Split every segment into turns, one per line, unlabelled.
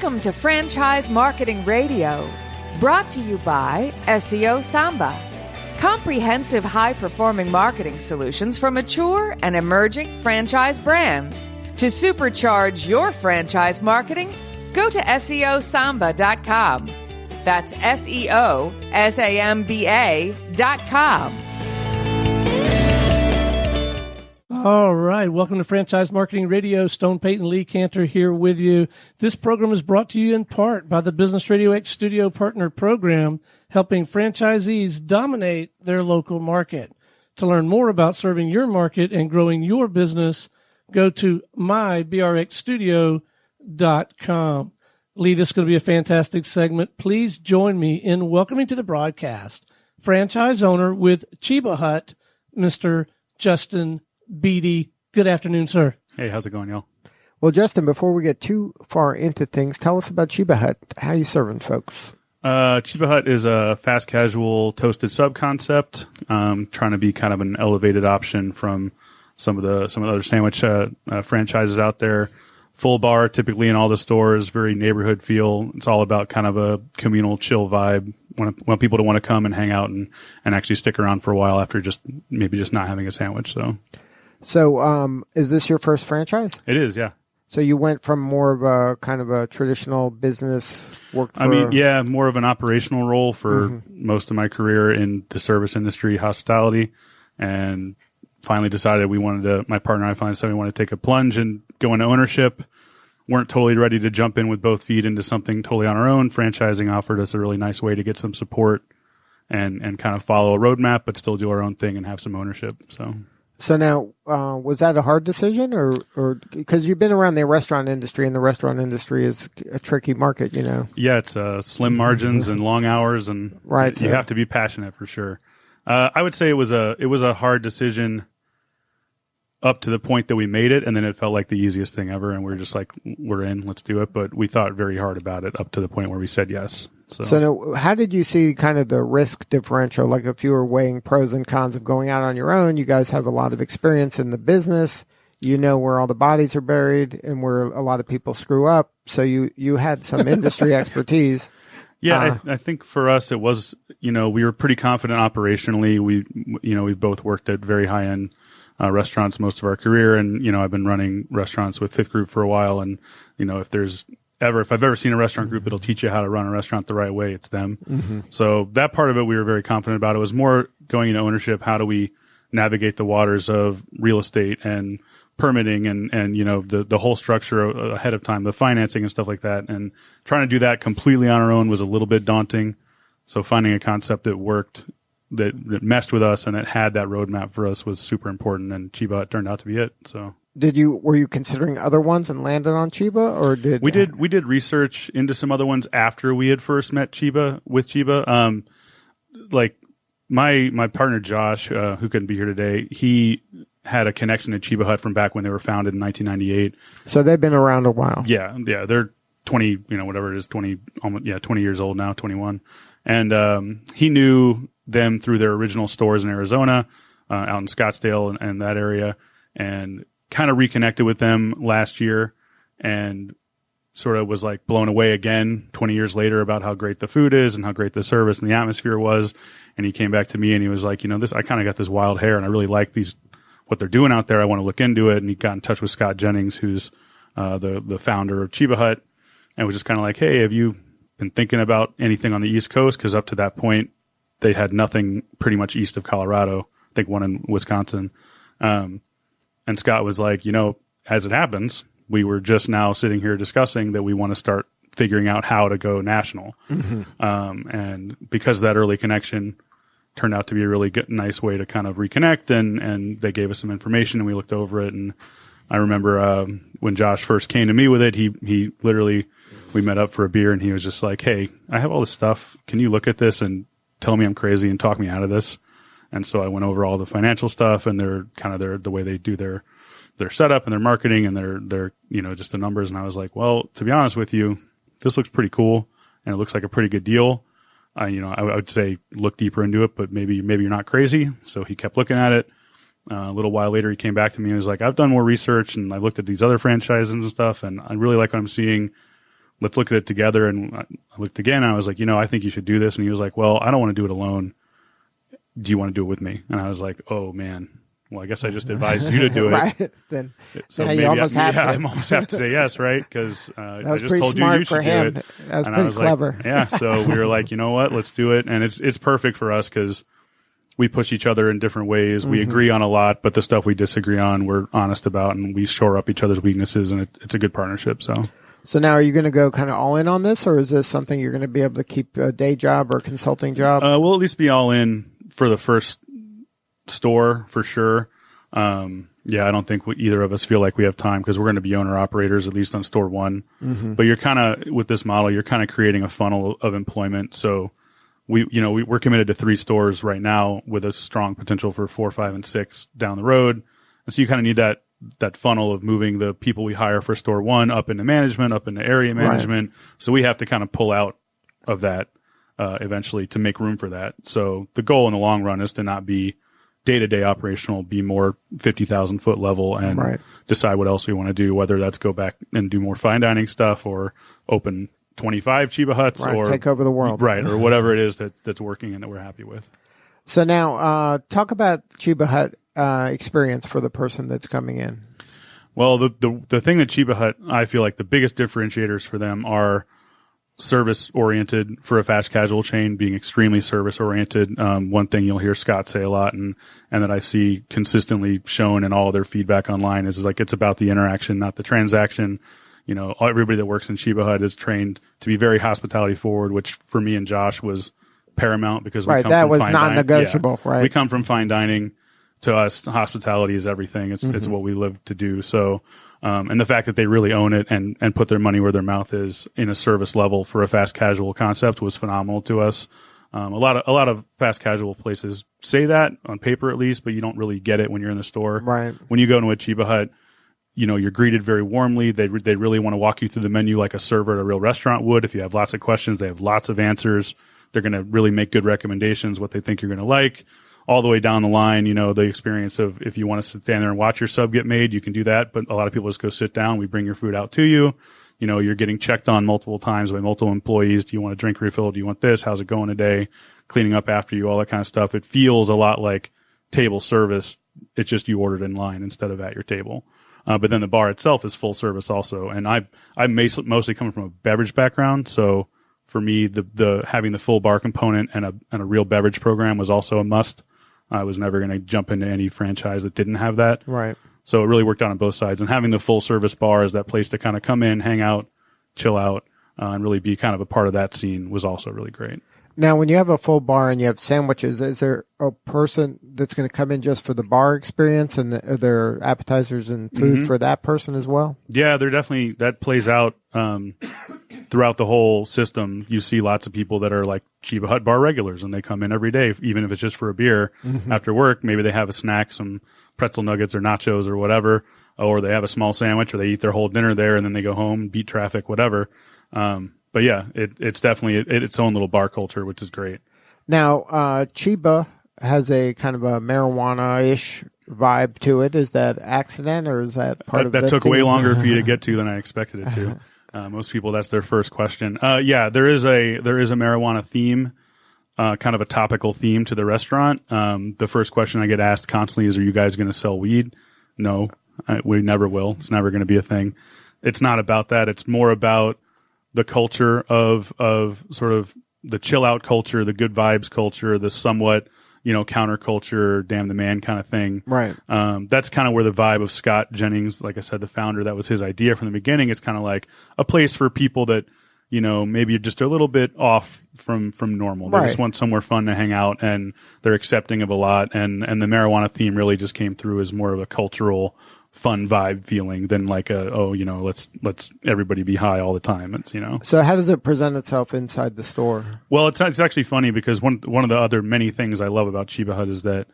Welcome to Franchise Marketing Radio, brought to you by SEO Samba. Comprehensive high-performing marketing solutions for mature and emerging franchise brands. To supercharge your franchise marketing, go to SEOsamba.com. That's SEOsamba.com.
All right. Welcome to Franchise Marketing Radio. Stone Payton Lee Cantor here with you. This program is brought to you in part by the Business Radio X Studio Partner Program, helping franchisees dominate their local market. To learn more about serving your market and growing your business, go to mybrxstudio.com. Lee, this is going to be a fantastic segment. Please join me in welcoming to the broadcast franchise owner with Cheba Hut, Mr. Justin Beatty. Good afternoon, sir.
Hey, how's it going, y'all?
Well, Justin, before we get too far into things, tell us about Cheba Hut. How you serving folks?
Cheba Hut is a fast casual toasted sub concept. Trying to be kind of an elevated option from some of the other sandwich franchises out there. Full bar, typically in all the stores, very neighborhood feel. It's all about kind of a communal, chill vibe. Want people to want to come and hang out and actually stick around for a while after just not having a sandwich.
So, is this your first franchise?
It is, yeah.
So you went from more of a kind of a traditional business work for...
more of an operational role for most of my career in the service industry, hospitality, and finally decided my partner and I finally decided we wanted to take a plunge and go into ownership. Weren't totally ready to jump in with both feet into something totally on our own. Franchising offered us a really nice way to get some support and kind of follow a roadmap, but still do our own thing and have some ownership. So
now, was that a hard decision or because you've been around the restaurant industry, and the restaurant industry is a tricky market, you know?
Yeah, it's slim margins and long hours, and
right,
you have to be passionate for sure. I would say it was a hard decision up to the point that we made it, and then it felt like the easiest thing ever, and we were just like, we're in, let's do it. But we thought very hard about it up to the point where we said yes.
So now, how did you see kind of the risk differential? Like if you were weighing pros and cons of going out on your own, you guys have a lot of experience in the business. You know where all the bodies are buried and where a lot of people screw up. So you had some industry expertise.
Yeah, I think for us it was, we were pretty confident operationally. We both worked at very high end restaurants most of our career, and I've been running restaurants with Fifth Group for a while, and if I've ever seen a restaurant group that'll teach you how to run a restaurant the right way, it's them. Mm-hmm. So that part of it we were very confident about. It was more going into ownership. How do we navigate the waters of real estate and permitting and the whole structure ahead of time, the financing and stuff like that, and trying to do that completely on our own was a little bit daunting. So finding a concept that worked, that meshed with us and that had that roadmap for us was super important, and Cheba Hut turned out to be it. So
were you considering other ones and landed on Cheba, or we
did research into some other ones after we had first met Cheba. Like my partner Josh, who couldn't be here today, he had a connection to Cheba Hut from back when they were founded in 1998.
So they've been around a while.
Yeah, they're 20, whatever it is, 20 years old now, 21. And he knew them through their original stores in Arizona, out in Scottsdale and that area, and kind of reconnected with them last year and sort of was like blown away again 20 years later about how great the food is and how great the service and the atmosphere was. And he came back to me and he was like, I kind of got this wild hair and I really like what they're doing out there. I want to look into it. And he got in touch with Scott Jennings, who's the founder of Cheba Hut, and was just kind of like, hey, have you been thinking about anything on the East Coast? Because up to that point, they had nothing pretty much east of Colorado. I think one in Wisconsin. And Scott was like, as it happens, we were just now sitting here discussing that we want to start figuring out how to go national. Mm-hmm. And because of that early connection turned out to be a really nice way to kind of reconnect, and they gave us some information and we looked over it. And I remember when Josh first came to me with it, he literally, we met up for a beer and he was just like, hey, I have all this stuff. Can you look at this and tell me I'm crazy and talk me out of this? And so I went over all the financial stuff and the way they do their setup and their marketing and their just the numbers. And I was like, well, to be honest with you, this looks pretty cool and it looks like a pretty good deal. I would say look deeper into it, but maybe you're not crazy. So he kept looking at it. A little while later, he came back to me and was like, I've done more research and I've looked at these other franchises and stuff, and I really like what I'm seeing. let's look at it together. And I looked again, and I was like, I think you should do this. And he was like, well, I don't want to do it alone. Do you want to do it with me? And I was like, oh man. Well, I guess I just advised you to do it.
Right. Then,
so
maybe I almost
have to say yes, right? Because I just told you should do it.
That was
and
pretty clever.
Like, so we were like, you know what? Let's do it. And it's perfect for us because we push each other in different ways. We agree on a lot, but the stuff we disagree on, we're honest about, and we shore up each other's weaknesses, and it's a good partnership. So
now are you going to go kind of all in on this, or is this something you're going to be able to keep a day job or a consulting job?
We'll at least be all in for the first store for sure. I don't think either of us feel like we have time because we're going to be owner operators, at least on store one. But you're kind of, with this model, you're kind of creating a funnel of employment. So we're committed to 3 stores right now with a strong potential for 4, 5, and 6 down the road. And so you kind of need that funnel of moving the people we hire for store one up into management, up into area management. Right. So we have to kind of pull out of that eventually to make room for that. So the goal in the long run is to not be day-to-day operational, be more 50,000 foot level, and decide what else we want to do, whether that's go back and do more fine dining stuff or open 25 Cheba huts or
take over the world.
Right. Or whatever it is that's working and that we're happy with.
So now talk about Cheba Hut experience for the person that's coming in.
Well, the thing that Cheba Hut, I feel like the biggest differentiators for them are service oriented, for a fast casual chain being extremely service oriented. One thing you'll hear Scott say a lot and that I see consistently shown in all of their feedback online is like, it's about the interaction, not the transaction. Everybody that works in Cheba Hut is trained to be very hospitality forward, which for me and Josh was paramount because we come
that
from
was
fine
non-negotiable.
Right. We come from fine dining. To us, hospitality is everything. It's what we live to do. So, and the fact that they really own it and put their money where their mouth is in a service level for a fast casual concept was phenomenal to us. A lot of fast casual places say that on paper at least, but you don't really get it when you're in the store.
Right.
When you go to a Cheba Hut, you're greeted very warmly. They really want to walk you through the menu like a server at a real restaurant would. If you have lots of questions, they have lots of answers. They're going to really make good recommendations, what they think you're going to like. All the way down the line, the experience of if you want to stand there and watch your sub get made, you can do that. But a lot of people just go sit down. We bring your food out to you. You're getting checked on multiple times by multiple employees. Do you want a drink refill? Do you want this? How's it going today? Cleaning up after you, all that kind of stuff. It feels a lot like table service. It's just you ordered in line instead of at your table. But then the bar itself is full service also. And I'm mostly coming from a beverage background. So for me, the having the full bar component and a real beverage program was also a must. I was never going to jump into any franchise that didn't have that.
Right.
So it really worked out on both sides. And having the full service bar as that place to kind of come in, hang out, chill out, and really be kind of a part of that scene was also really great.
Now, when you have a full bar and you have sandwiches, is there a person that's going to come in just for the bar experience, and are there appetizers and food for that person as well?
Yeah, they're definitely, that plays out throughout the whole system. You see lots of people that are like Cheba Hut bar regulars, and they come in every day, even if it's just for a beer after work. Maybe they have a snack, some pretzel nuggets or nachos or whatever, or they have a small sandwich, or they eat their whole dinner there, and then they go home, beat traffic, whatever. But yeah, it's definitely its own little bar culture, which is great.
Now, Cheba has a kind of a marijuana-ish vibe to it. Is that accident, or is that part of
that?
That
took
theme?
Way longer for you to get to than I expected it to. Most people, that's their first question. Yeah, there is a marijuana theme, kind of a topical theme to the restaurant. The first question I get asked constantly is, "Are you guys going to sell weed?" No, we never will. It's never going to be a thing. It's not about that. It's more about the culture of sort of the chill out culture, the good vibes culture, the somewhat, counterculture, damn the man kind of thing.
Right.
That's kind of where the vibe of Scott Jennings, like I said, the founder, that was his idea from the beginning. It's kind of like a place for people that, maybe just a little bit off from normal. They just want somewhere fun to hang out, and they're accepting of a lot. And the marijuana theme really just came through as more of a cultural fun vibe feeling than like let's everybody be high all the time. It's,
So how does it present itself inside the store? Well,
it's actually funny because one of the other many things I love about Cheba Hut is that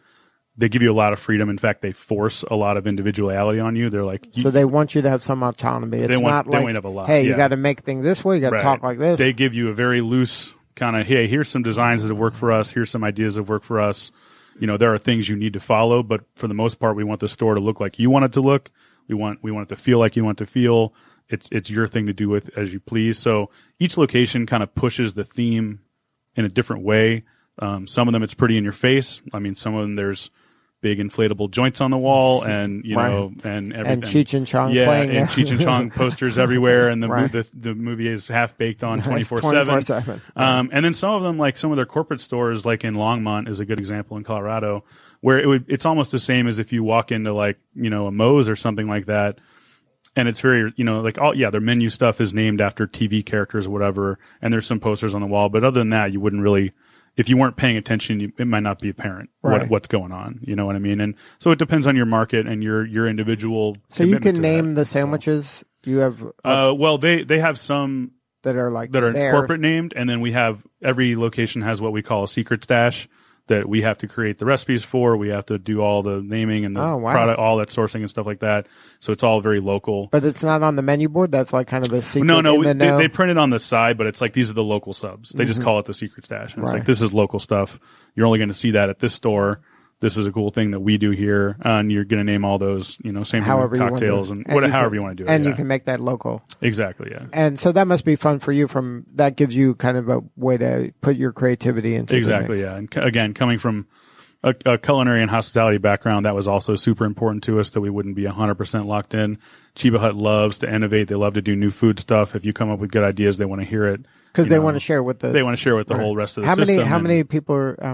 they give you a lot of freedom. In fact, they force a lot of individuality on you. They're like,
so they want you to have some autonomy. It's not like, hey, you got to make things this way. You got to talk like this.
They give you a very loose kind of, hey, here's some designs that have worked for us. Here's some ideas that have worked for us. There are things you need to follow, but for the most part, we want the store to look like you want it to look. We want it to feel like you want it to feel. it's your thing to do with as you please. So each location kind of pushes the theme in a different way. Some of them it's pretty in your face. I mean, some of them there's big inflatable joints on the wall, and and everything.
And Cheech and Chong playing.
And Cheech and Chong posters everywhere, and the movie is half baked on 24/7. And then some of them, like some of their corporate stores, like in Longmont, is a good example in Colorado, where it's almost the same as if you walk into like a Moe's or something like that. And it's very, their menu stuff is named after TV characters or whatever, and there's some posters on the wall. But other than that, you wouldn't really, if you weren't paying attention, it might not be apparent what's going on. You know what I mean? And so it depends on your market and your individual.
So you can name the sandwiches. Do you have?
Well, they have some
that are
corporate named, and then we have every location has what we call a secret stash that we have to create the recipes for. We have to do all the naming and the product, all that sourcing and stuff like that. So it's all very local.
But it's not on the menu board? That's like kind of a secret?
No, they print it on the side, but it's like these are the local subs. They just call it the secret stash. And it's like, this is local stuff. You're only going to see that at this store. This is a cool thing that we do here. And you're going to name all those, same thing with cocktails and however you want to do it.
And you can make that local.
Exactly, yeah.
And so that must be fun for you. That gives you kind of a way to put your creativity into
Exactly, yeah. And again, coming from a culinary and hospitality background, that was also super important to us, that we wouldn't be 100% locked in. Cheba Hut loves to innovate. They love to do new food stuff. If you come up with good ideas, they want to hear it.
Because they want to share with the
whole rest of the system.
How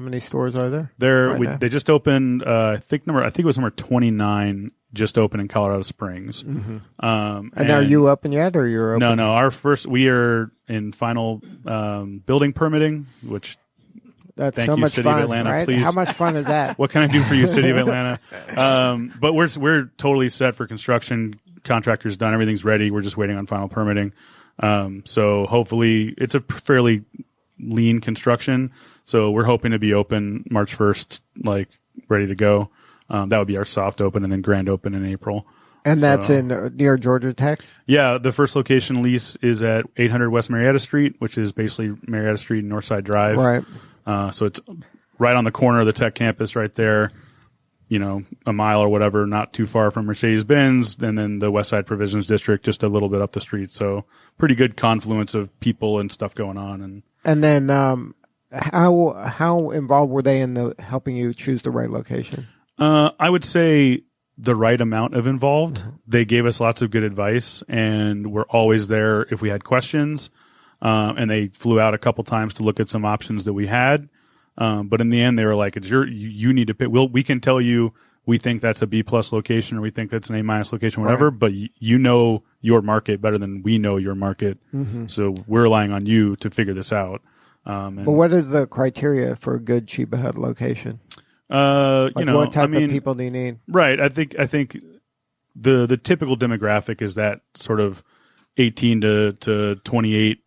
many stores are there?
They just opened. I think it was number 29. Just opened in Colorado Springs.
Mm-hmm. And are you open yet, or you're open?
No. We are in final building permitting, which.
That's
Thank
so
you,
much
City
fun,
of Atlanta.
right?
Please.
How much fun is that?
What can I do for you, City of Atlanta? But we're totally set for construction. Contractor's done. Everything's ready. We're just waiting on final permitting. So hopefully it's a fairly lean construction. So we're hoping to be open March 1st, like ready to go. That would be our soft open, and then grand open in April.
And that's near Georgia Tech?
Yeah, the first location lease is at 800 West Marietta Street, which is basically Marietta Street and Northside Drive.
Right.
So it's right on the corner of the Tech campus right there, a mile or whatever, not too far from Mercedes-Benz, and then the Westside Provisions District just a little bit up the street. So pretty good confluence of people and stuff going on.
And then how involved were they in helping you choose the right location?
I would say the right amount of involved. Mm-hmm. They gave us lots of good advice, and we're always there if we had questions. And they flew out a couple times to look at some options that we had. But in the end, they were like, you need to pick. We can tell you, we think that's a B+ location, or we think that's an A- location, whatever, right. But you know your market better than we know your market. Mm-hmm. So we're relying on you to figure this out.
But what is the criteria for a good Cheba Hut location?
What
type of people do you need?
Right. I think the typical demographic is that sort of 18 to 28,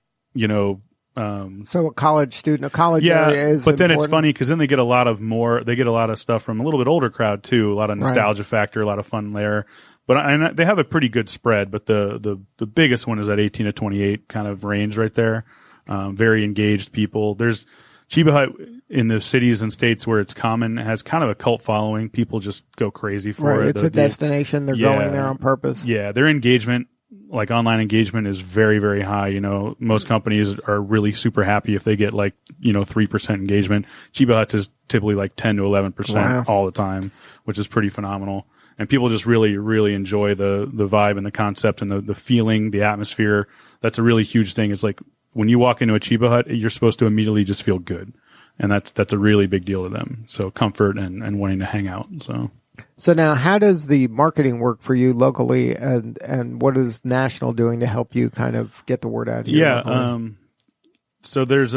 so a college student, a college area is
but then
important.
It's funny because then they get a lot of stuff from a little bit older crowd too, a lot of nostalgia factor, a lot of fun there. But they have a pretty good spread, but the biggest one is that 18 to 28 kind of range right there. Very engaged people. There's Cheba Hut in the cities and states where it's common, has kind of a cult following. People just go crazy for it.
It's a destination. They're going there on purpose.
Yeah. Their engagement, like online engagement, is very, very high. Most companies are really super happy if they get 3% engagement. Cheba Hut's is typically like 10 to 11% all the time, which is pretty phenomenal. And people just really, really enjoy the vibe and the concept and the feeling, the atmosphere. That's a really huge thing. It's like when you walk into a Cheba Hut, you're supposed to immediately just feel good. And that's a really big deal to them. So comfort and wanting to hang out. So
now how does the marketing work for you locally, and what is National doing to help you kind of get the word out here?
Yeah. So there's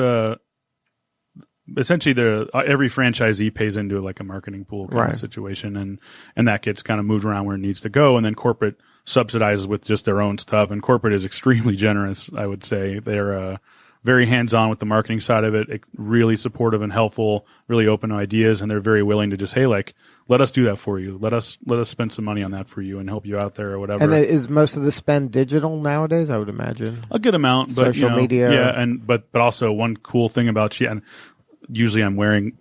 essentially every franchisee pays into like a marketing pool kind of situation, and that gets kind of moved around where it needs to go. And then corporate subsidizes with just their own stuff. And corporate is extremely generous, I would say. They're, very hands-on with the marketing side of it, really supportive and helpful, really open to ideas, and they're very willing to just, hey, let us do that for you. Let us spend some money on that for you and help you out there or whatever.
And is most of the spend digital nowadays? I would imagine
a good amount, but
social media.
Yeah, and but also one cool thing about Cheba, and usually I'm wearing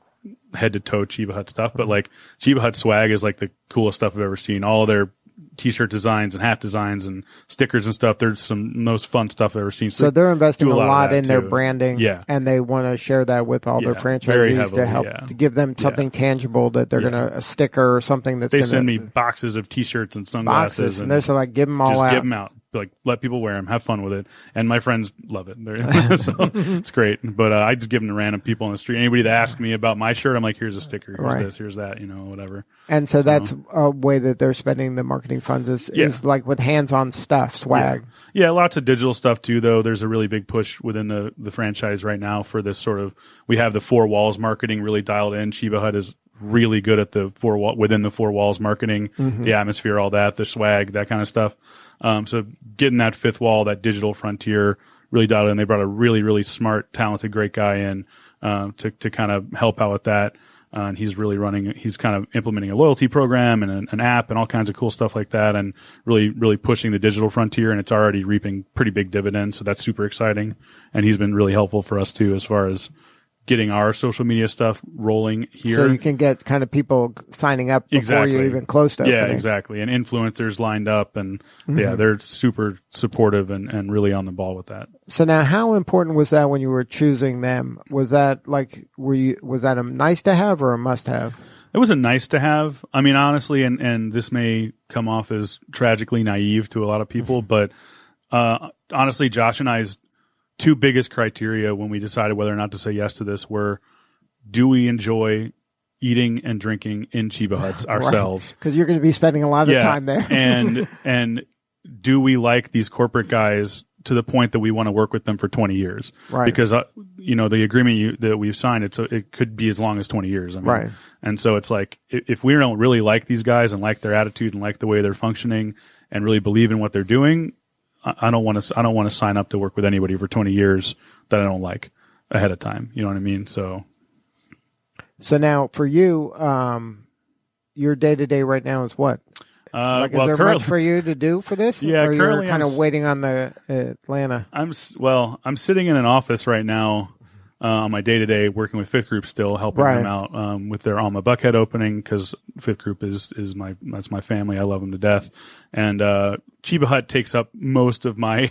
head to toe Cheba Hut stuff, but like Cheba Hut swag is like the coolest stuff I've ever seen. All of their t-shirt designs and hat designs and stickers and stuff. There's some most fun stuff I've ever seen.
So they're investing a lot in their
too.
branding,
Yeah.
and they want to share that with all their franchisees
heavily,
to help to give them something tangible that they're going to, a sticker or something that's
they
going to.
send me boxes of t-shirts and sunglasses.
And they're so like, give them all
just
out.
give them out. Like, let people wear them, have fun with it. And my friends love it. So it's great. But I just give them to random people on the street. Anybody that asks me about my shirt, I'm like, here's a sticker, here's this, here's that, whatever.
And so that's a way that they're spending the marketing funds is like with hands-on stuff, swag.
Yeah, lots of digital stuff too, though. There's a really big push within the franchise right now for this sort of, we have the 4 walls marketing really dialed in. Cheba Hut is really good at the within the 4 walls marketing, the atmosphere, all that, the swag, that kind of stuff. So getting that 5th wall, that digital frontier really dialed in. They brought a really, really smart, talented, great guy in, to kind of help out with that. And he's kind of implementing a loyalty program and an app and all kinds of cool stuff like that, and really, really pushing the digital frontier, and it's already reaping pretty big dividends. So that's super exciting. And he's been really helpful for us too, as far as getting our social media stuff rolling here.
So you can get kind of people signing up before you're even close to opening.
Yeah, exactly. And influencers lined up, and they're super supportive and really on the ball with that.
So now, how important was that when you were choosing them? Was that like, was that a nice to have or a must have?
It was a nice to have. I mean, honestly, and this may come off as tragically naive to a lot of people, but honestly, Josh and I's 2 biggest criteria when we decided whether or not to say yes to this were, do we enjoy eating and drinking in Cheba Huts ourselves?
Because you're going to be spending a lot of time there.
and do we like these corporate guys to the point that we want to work with them for 20 years?
Right.
Because, the agreement that we've signed, it could be as long as 20 years. I mean,
right.
And so it's like, if we don't really like these guys and like their attitude and like the way they're functioning and really believe in what they're doing, I don't want to sign up to work with anybody for 20 years that I don't like ahead of time. You know what I mean? So
now for you, your day to day right now is what? Is there much for you to do for this?
Yeah,
or
currently
you're kind of waiting on the Atlanta.
I'm sitting in an office right now on my day to day, working with Fifth Group still, helping them out with their Alma Buckhead opening, because Fifth Group is that's my family. I love them to death, and Cheba Hut takes up most of my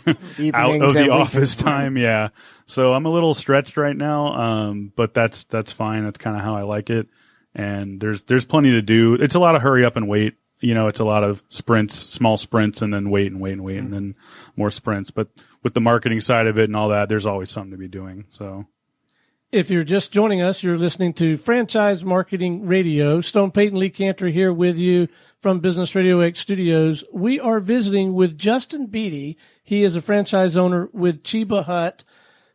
out of the office time. Yeah, so I'm a little stretched right now, but that's fine. That's kind of how I like it. And there's plenty to do. It's a lot of hurry up and wait. It's a lot of sprints, small sprints, and then wait, and then more sprints. But with the marketing side of it and all that, there's always something to be doing. So,
if you're just joining us, you're listening to Franchise Marketing Radio. Stone Payton, Lee Cantor here with you from Business Radio X Studios. We are visiting with Justin Beatty. He is a franchise owner with Cheba Hut.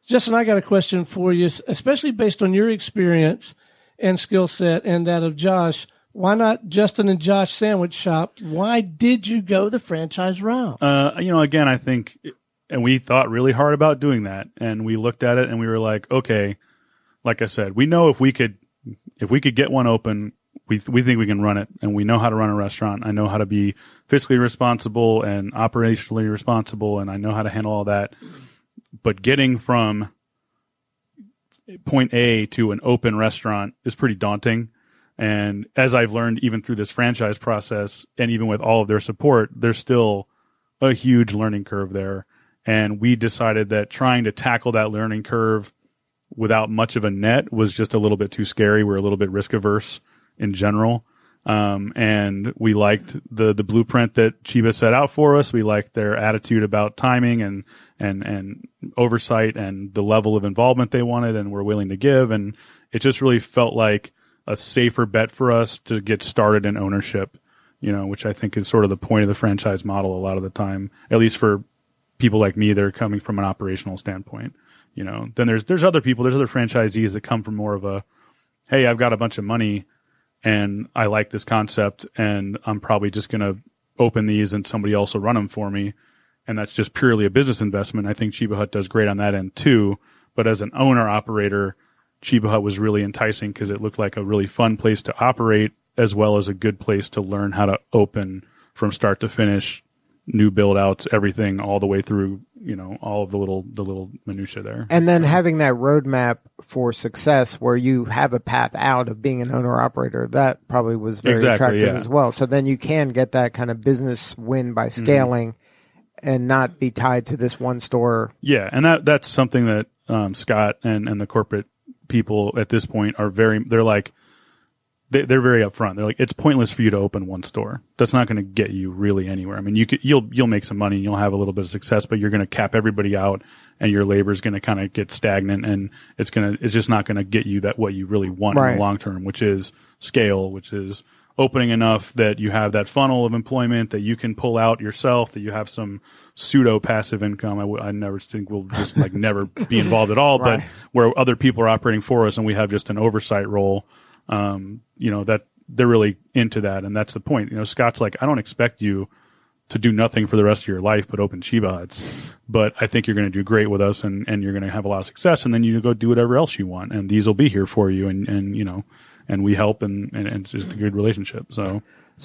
Justin, I got a question for you, especially based on your experience and skill set and that of Josh. Why not Justin and Josh Sandwich Shop? Why did you go the franchise route?
Again, I think, and we thought really hard about doing that, and we looked at it and we were like, okay, like I said, we know if we could get one open, we think we can run it, and we know how to run a restaurant. I know how to be fiscally responsible and operationally responsible, and I know how to handle all that. But getting from point A to an open restaurant is pretty daunting. And as I've learned, even through this franchise process, and even with all of their support, there's still a huge learning curve there. And we decided that trying to tackle that learning curve without much of a net was just a little bit too scary. We're a little bit risk averse in general. And we liked the blueprint that Cheba set out for us. We liked their attitude about timing and oversight and the level of involvement they wanted and were willing to give. And it just really felt like a safer bet for us to get started in ownership, which I think is sort of the point of the franchise model a lot of the time, at least for people like me that are coming from an operational standpoint. Then there's other people, there's other franchisees that come from more of a, hey, I've got a bunch of money and I like this concept and I'm probably just going to open these and somebody else will run them for me. And that's just purely a business investment. I think Cheba Hut does great on that end too. But as an owner operator, Cheba Hut was really enticing because it looked like a really fun place to operate, as well as a good place to learn how to open from start to finish new build outs, everything all the way through, all of the little minutia there.
And then having that roadmap for success where you have a path out of being an owner operator, that probably was very attractive as well. So then you can get that kind of business win by scaling and not be tied to this one store.
Yeah. And that's something that Scott and the corporate people at this point they're very upfront. They're like, it's pointless for you to open one store. That's not going to get you really anywhere. I mean, you'll make some money and you'll have a little bit of success, but you're going to cap everybody out and your labor is going to kind of get stagnant, and it's just not going to get you what you really want in the long term, which is scale, which is opening enough that you have that funnel of employment that you can pull out yourself, that you have some pseudo passive income. I never think we'll just never be involved at all, but where other people are operating for us and we have just an oversight role. That they're really into that. And that's the point. Scott's like, I don't expect you to do nothing for the rest of your life but open Cheba huts, but I think you're going to do great with us and you're going to have a lot of success, and then you go do whatever else you want, and these will be here for you, and we help, and it's just a good relationship. So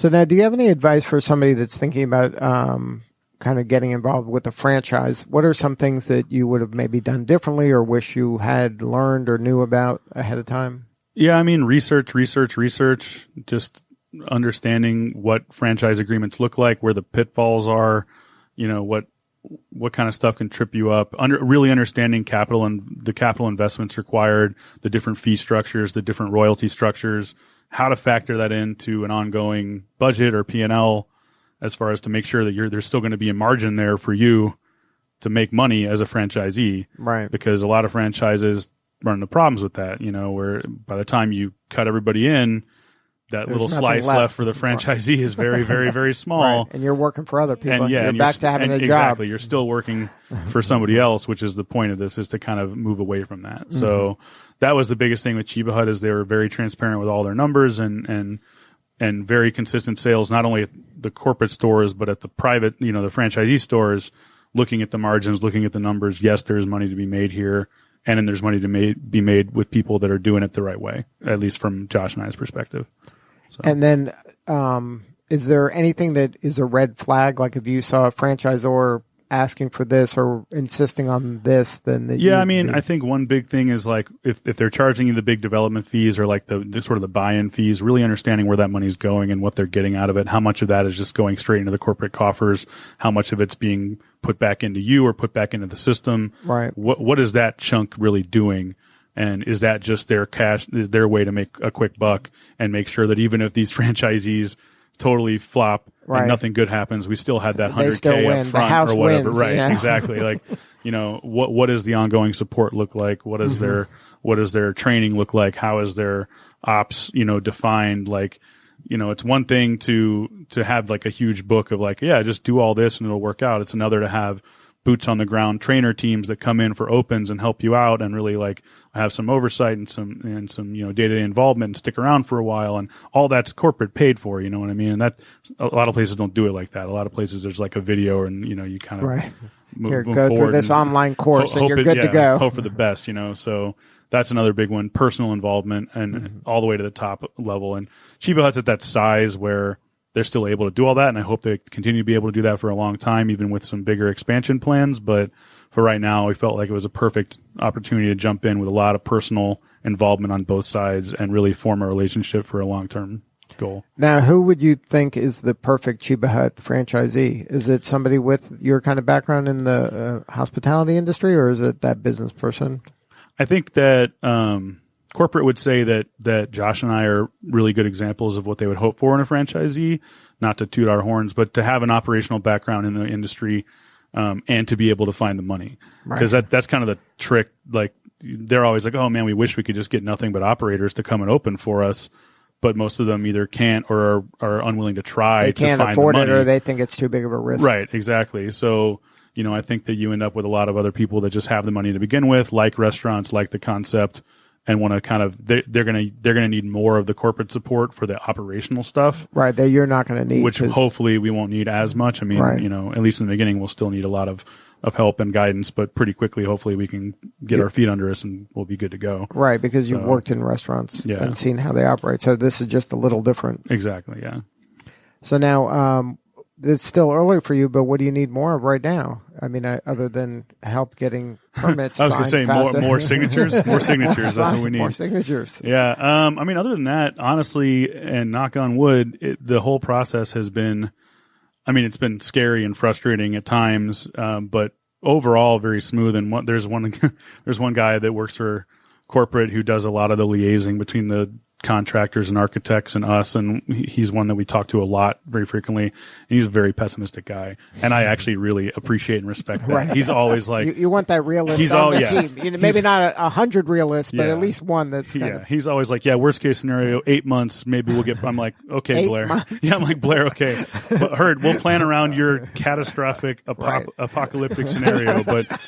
now, do you have any advice for somebody that's thinking about kind of getting involved with a franchise? What are some things that you would have maybe done differently or wish you had learned or knew about ahead of time?
Yeah, I mean, research, just understanding what franchise agreements look like, where the pitfalls are, what kind of stuff can trip you up, really understanding capital and the capital investments required, the different fee structures, the different royalty structures, how to factor that into an ongoing budget or P&L as far as to make sure that there's still going to be a margin there for you to make money as a franchisee.
Right.
Because a lot of franchises run into problems with that, where by the time you cut everybody in, that there's little slice left for the franchisee is very, very, very small.
Right. And you're working for other people.
And
you're back to having a job.
Exactly. You're still working for somebody else, which is the point of this, is to kind of move away from that. Mm-hmm. So that was the biggest thing with Cheba Hut, is they were very transparent with all their numbers and very consistent sales, not only at the corporate stores, but at the private, the franchisee stores, looking at the margins, looking at the numbers. Yes, there's money to be made here. And then there's money to be made with people that are doing it the right way, at least from Josh and I's perspective. So.
And then is there anything that is a red flag? Like if you saw a franchisor asking for this or insisting on this, then
I think one big thing is like if they're charging you the big development fees or like the sort of the buy-in fees, really understanding where that money's going and what they're getting out of it. How much of that is just going straight into the corporate coffers? How much of it's being put back into you or put back into the system?
Right.
What is that chunk really doing? And is that just their cash, is their way to make a quick buck and make sure that even if these franchisees totally flop and nothing good happens, we still had that $100K up front or whatever.
Wins,
right. Yeah. Exactly. Like, what does the ongoing support look like? What is their training look like? How is their ops, defined? Like, it's one thing to have like a huge book of like, yeah, just do all this and it'll work out. It's another to have boots on the ground trainer teams that come in for opens and help you out and really like have some oversight and some day-to-day involvement and stick around for a while, and all that's corporate paid for, you know what I mean? And that a lot of places don't do it like that. A lot of places there's like a video and you kind of move
go through this online course and you're good to go.
Hope for the best, so that's another big one, personal involvement and all the way to the top level. And Cheba Hut's at that size where they're still able to do all that, and I hope they continue to be able to do that for a long time, even with some bigger expansion plans. But for right now, we felt like it was a perfect opportunity to jump in with a lot of personal involvement on both sides and really form a relationship for a long-term goal.
Now, who would you think is the perfect Cheba Hut franchisee? Is it somebody with your kind of background in the hospitality industry, or is it that business person?
I think that corporate would say that Josh and I are really good examples of what they would hope for in a franchisee, not to toot our horns, but to have an operational background in the industry and to be able to find the money. Because that's kind of the trick. Like they're always like, oh man, we wish we could just get nothing but operators to come and open for us. But most of them either can't or are unwilling to try to find the money. They can't afford it,
or they think it's too big of a risk.
Right, exactly. So, I think that you end up with a lot of other people that just have the money to begin with, like restaurants, like the concept, and want to kind of they're gonna need more of the corporate support for the operational stuff.
Right, that you're not going to need.
Which hopefully we won't need as much. I mean, at least in the beginning, we'll still need a lot of help and guidance, but pretty quickly, hopefully we can get our feet under us and we'll be good to go.
Right, because you've worked in restaurants and seen how they operate. So this is just a little different.
Exactly, yeah.
So now, it's still early for you, but what do you need more of right now? I mean, other than help getting permits.
I was going to say more signatures. More signatures. That's what we need.
More signatures.
Yeah. I mean, other than that, honestly, and knock on wood, the whole process has been, I mean, it's been scary and frustrating at times, but overall very smooth. And there's one guy that works for corporate who does a lot of the liaising between the contractors and architects and us, and he's one that we talk to a lot, very frequently, and he's a very pessimistic guy, and I actually really appreciate and respect that. Right. He's always like,
you want that realist on the team. You know, maybe not 100 realists, but at least one that's
he's always like, worst case scenario, 8 months, maybe we'll get. I'm like, okay, Blair. Yeah, I'm like, Blair, okay, but we'll plan around your catastrophic apocalyptic scenario, but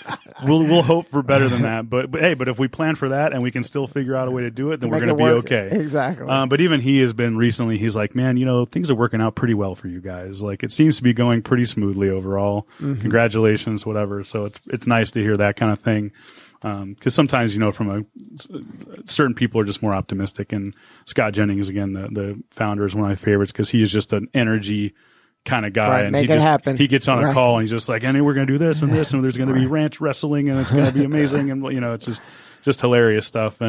we'll hope for better than that. But if we plan for that and we can still figure out a way to do it, then we're going to be okay.
Exactly.
But even he has been recently, he's like, man, things are working out pretty well for you guys. Like, it seems to be going pretty smoothly overall. Mm-hmm. Congratulations, whatever. So it's nice to hear that kind of thing. Cause sometimes, certain people are just more optimistic, and Scott Jennings, again, the founder, is one of my favorites because he is just an energy kind of guy.
Right,
and
make it happen.
He gets on a call and he's just like, we're going to do this and this, and there's going to be ranch wrestling and it's going to be amazing. And, it's just hilarious stuff.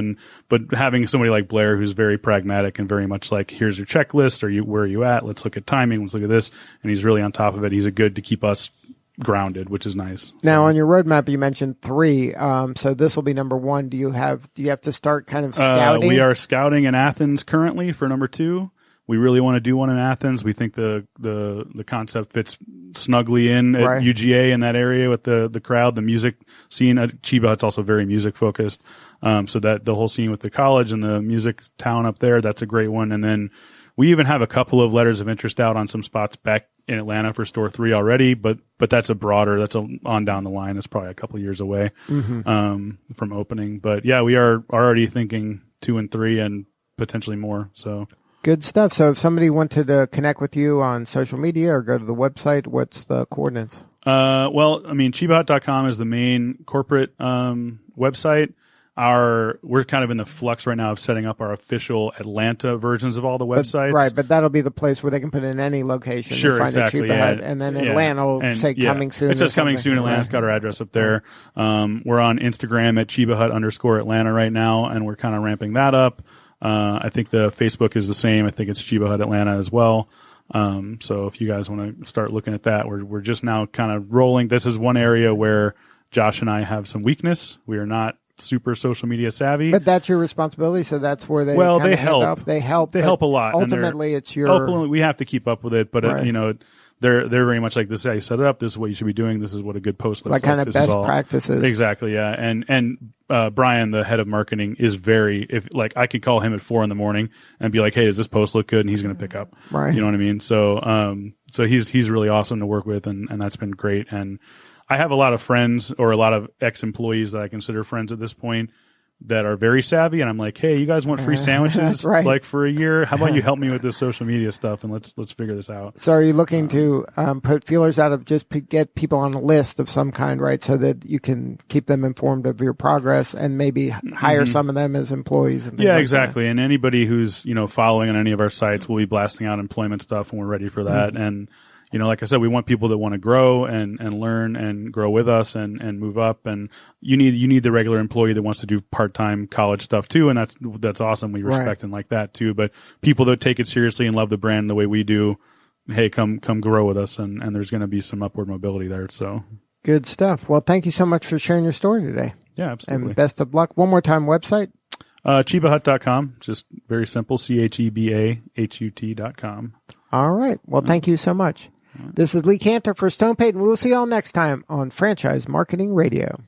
But having somebody like Blair, who's very pragmatic and very much like, here's your checklist. Where are you at? Let's look at timing. Let's look at this. And he's really on top of it. He's good to keep us grounded, which is nice.
Now, on your roadmap, you mentioned 3. So this will be number 1. Do you have to start kind of scouting?
We are scouting in Athens currently for number 2. We really want to do one in Athens. We think the concept fits snugly in at UGA in that area with the crowd, the music scene. At Cheba, it's also very music focused. So that the whole scene with the college and the music town up there, that's a great one. And then we even have a couple of letters of interest out on some spots back in Atlanta for store 3 already, but that's on down the line. It's probably a couple of years away from opening. But yeah, we are already thinking 2 and 3 and potentially more. So.
Good stuff. So if somebody wanted to connect with you on social media or go to the website, what's the coordinates?
Well, I mean, ChebaHut.com is the main corporate website. We're kind of in the flux right now of setting up our official Atlanta versions of all the websites.
But that'll be the place where they can put in any location.
Sure,
and find
exactly.
Cheba Hut, and then Atlanta will say coming soon.
It says coming soon. Atlanta's got our address up there. We're on Instagram at ChebaHut_Atlanta right now, and we're kind of ramping that up. I think the Facebook is the same. I think it's Cheba Hut Atlanta as well. So if you guys want to start looking at that, we're just now kind of rolling. This is one area where Josh and I have some weakness. We are not super social media savvy.
But that's your responsibility, so that's where they help. They help a lot. Ultimately, it's your...
we have to keep up with it, but they're very much like, this is how you set it up. This is what you should be doing. This is what a good post looks like.
Like kind of best practices.
Exactly, yeah. And Brian, the head of marketing, is I could call him at 4 a.m. and be like, hey, does this post look good? And he's going to pick up.
Right.
You know what I mean? So, so he's really awesome to work with, and that's been great. And I have a lot of friends, or a lot of ex-employees that I consider friends at this point, that are very savvy, and I'm like, hey, you guys want free sandwiches like for a year? How about you help me with this social media stuff, and let's figure this out.
So are you looking to put feelers out of just get people on a list of some kind, right, so that you can keep them informed of your progress and maybe hire some of them as employees? And
exactly. And anybody who's following on any of our sites, we'll be blasting out employment stuff when we're ready for that. And like I said, we want people that want to grow and learn and grow with us and move up. And you need the regular employee that wants to do part-time college stuff too. And that's awesome. We respect and like that too. But people that take it seriously and love the brand the way we do, hey, come grow with us. And there's going to be some upward mobility there. So
good stuff. Well, thank you so much for sharing your story today.
Yeah, absolutely.
And best of luck. One more time, website.
ChebaHut.com. Just very simple. ChebaHut.com.
All right. Well, thank you so much. This is Lee Cantor for Stone Payton. We'll see you all next time on Franchise Marketing Radio.